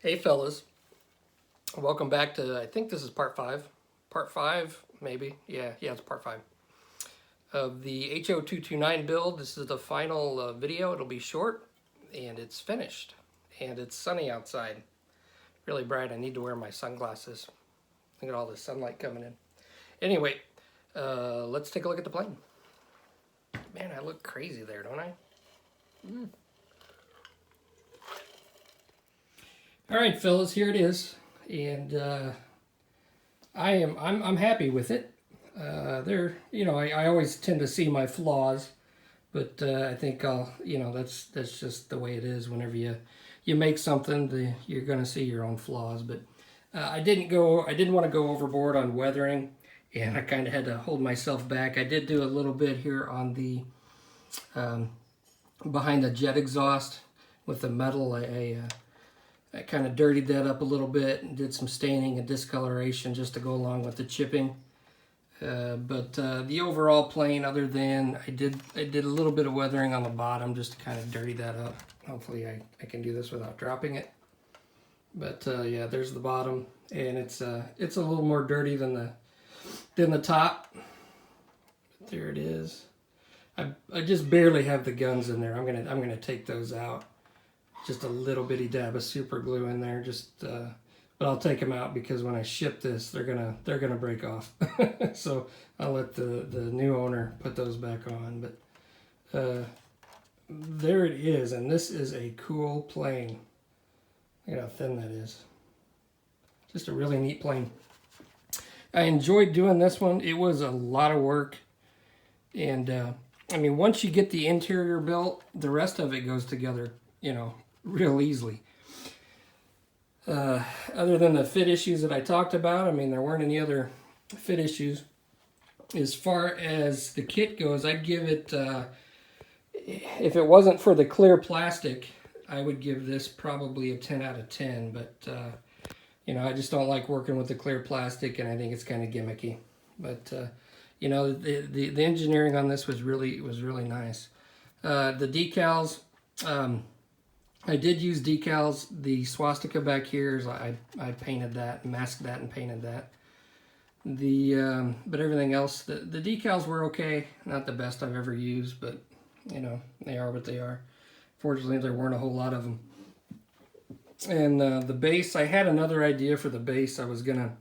Hey fellas, welcome back to, I think this is part 5. Part 5, maybe. Yeah, it's part 5 of the HO229 build. This is the final video. It'll be short, and it's finished. And it's sunny outside. Really bright. I need to wear my sunglasses. Look at all the sunlight coming in. Anyway, let's take a look at the plane. Man, I look crazy there, don't I? All right, fellas, here it is. And I'm happy with it. I always tend to see my flaws, but I think that's just the way it is. Whenever you make something, you're going to see your own flaws. But I didn't want to go overboard on weathering, and I kind of had to hold myself back. I did do a little bit here on the behind the jet exhaust with the metal. I kind of dirtied that up a little bit and did some staining and discoloration just to go along with the chipping. But the overall plane, other than I did a little bit of weathering on the bottom just to kind of dirty that up. Hopefully I can do this without dropping it. But yeah, there's the bottom, and it's a little more dirty than the top. But there it is. I just barely have the guns in there. I'm gonna take those out. Just a little bitty dab of super glue in there. But I'll take them out because when I ship this, they're gonna break off. So I'll let the new owner put those back on. But there it is, and this is a cool plane. Look at how thin that is. Just a really neat plane. I enjoyed doing this one. It was a lot of work, and I mean, once you get the interior built, the rest of it goes together, real easily. Other than the fit issues that I talked about, I mean, there weren't any other fit issues. As far as the kit goes, I'd give it, if it wasn't for the clear plastic, I would give this probably a 10 out of 10. But, I just don't like working with the clear plastic, and I think it's kind of gimmicky. But, the engineering on this was really nice. The decals, I did use decals. The swastika back here, I painted that, masked that, and painted that. But everything else, the decals were okay. Not the best I've ever used, but they are what they are. Fortunately, there weren't a whole lot of them. And the base, I had another idea for the base. I was gonna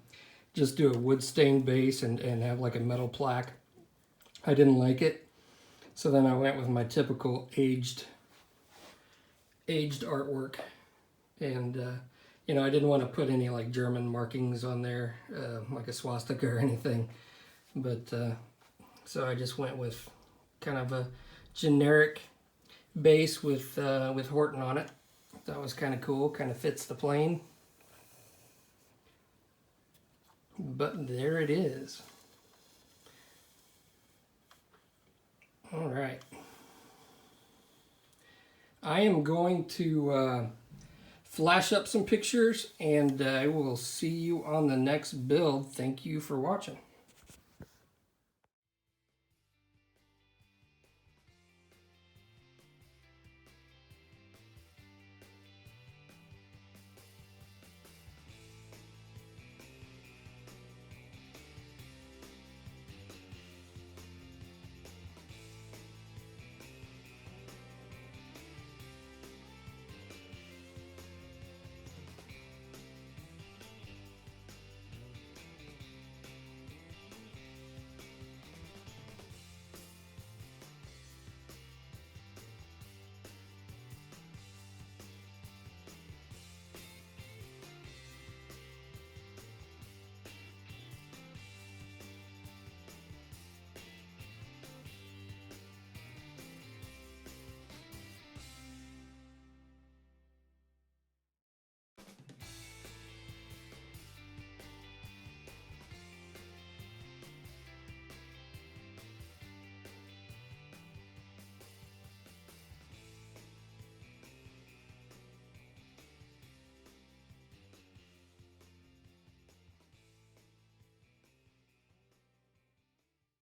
just do a wood stained base and have like a metal plaque. I didn't like it, so then I went with my typical aged artwork, and I didn't want to put any like German markings on there, like a swastika or anything, but so I just went with kind of a generic base with Horten on it. That was kind of cool, kind of fits the plane. But there it is. All right. I am going to flash up some pictures, and I will see you on the next build. Thank you for watching.